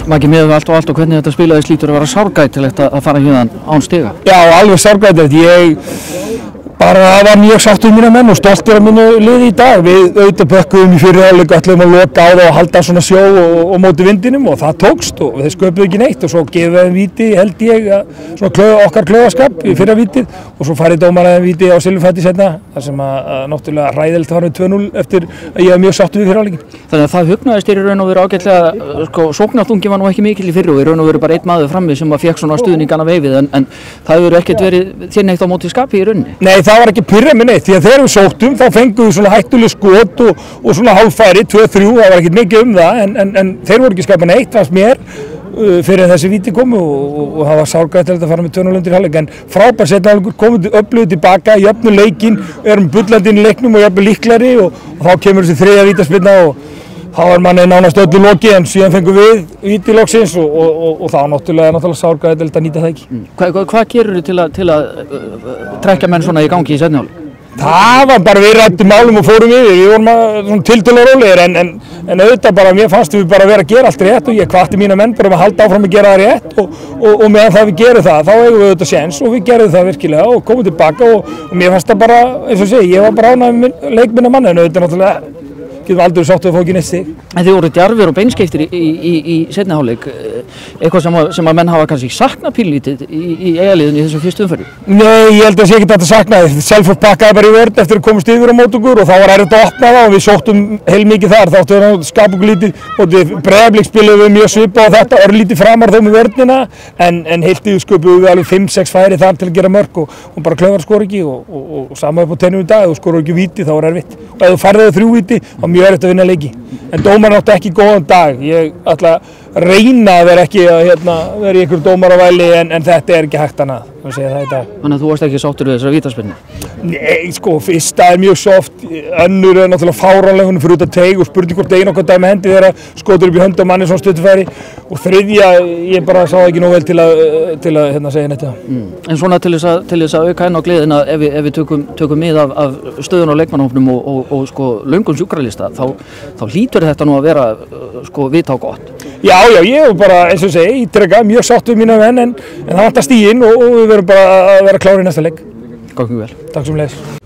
Maggi, miðað við allt og hvernig þetta spilaði hlýtur að vera sárgætilegt að fara hérna án stiga. Já, alveg sárgætilegt. Það var mjög sáttur mína menn og stoltur af mínu liði í dag. Við auðvitað bökkuðum í fyrri hálfleik og ætluðum að loka á það og halda svona sjó og móti vindinum og það tókst og þeir sköpuðu ekki neitt og svo gefum við víti held ég svona okkar klaufaskap í fyrra vítið og svo farið dómarinn víti á Silfurfati seinna þar sem að náttúrulega hræðilegt var með 2-0 eftir að ég var mjög sáttur við fyrri hálfleikin. Þannig að það hugnaðist í raun og veru ágætlega, sóknarþungi var nú ekki mikil í fyrri og í raun og veru bara einn maður frammi sem fékk svona stuðningana veifið en það hefur ekkert verið þér neitt á móti skapi í rauninni. Nei, það var ekki pirra með neitt, því að þegar við sóttum þá fengum við svona hættuleg skot og svona hálffæri, 2-3, það var ekkert mikið það en þeir voru ekki skapa neitt, fannst mér, fyrir þessi víti komu og það var sárgætilegt að fara með 2-0 undir hálfleik en frábær seinni hálfleikur, komum öflugur tilbaka, jöfnum leikinn, erum bullandi inn í leiknum og jafnvel líklegri og þá kemur þessi þriðja vítaspyrna og þá var manni nánast öllu loki en síðan fengum við víti loksins og þá náttúrulega sárgætilegt að nýta það ekki. Hvað gerur þið til að trekkja menn svona í gangi í seinni hálfleik? Það var bara við rættum málum og fórum við vorum tiltölulega rólegir en auðvitað bara mér fannst við bara vera að gera allt rétt og ég hvatti mína menn bara að halda áfram að gera það rétt og meðan það við gerum það þá eigum við auðvitað séns og við gerum það virkilega og komum tilbaka og mér fannst það bara eins og segi, ég var bara ánægður með leikminna mann en auðvitað náttúrulega getum aldrei sáttu að fá ekki neitt stig. En þið voru djarfir og beinskeyttir í seinni hálfleik, eitthvað sem að menn hafa kannski saknað pínlítið í eigaliðinu í þessum fyrstu umferði? Nei, ég held að sé ekki þetta saknaði. Selfoss pakkaði bara í vörn eftir að komast yfir á móti okkur og þá var erfitt að opna það og við sóttum heilmikið þar. Þá áttu að skapa okkur lítið og Breiðablik spiluðum við mjög svipað á þetta, örlítið framar þó með vörnina en heilt yfir sköpuðum við alveg 5-6 færi þar til að gera mörk og bara Klauvar skora ekki og sama upp á tennum í dag, ef þú skorar ekki víti þá er erfitt. Og ef þú færði 3 víti þá mjög erfitt að vinna leiki. En dómarinn átti ekki góðan dag. Ég ætla að reyna að vera ekki að vera í einhverjum dómaravæli en þetta er ekki hægt annað. Segja það í dag. Þannig að þú varst ekki sáttur við þessari vítaspyrnu? Nei, sko, fyrsta er mjög soft, önnur er náttúrulega fáránleg, hún er fyrir út að teig og spurning hvort einu okkar dag með hendi þegar skotur upp í hönd á manni svona stuttfæri og þriðja, ég bara sá ekki nóg vel til að segja neitt. En svona til þess að auka enn á gleðina ef við tökum mið af stöðun á leikmannahópnum og sko löngum sjúkralista þá hlýtur þetta nú að vera sko vita á gott. Já, ég er bara, eins og segi, ítreka mjög sátt við mína menn en það vantar stiginn og við verðum bara að vera klárir í næsta leik. Gangi vel. Takk sömuleiðis.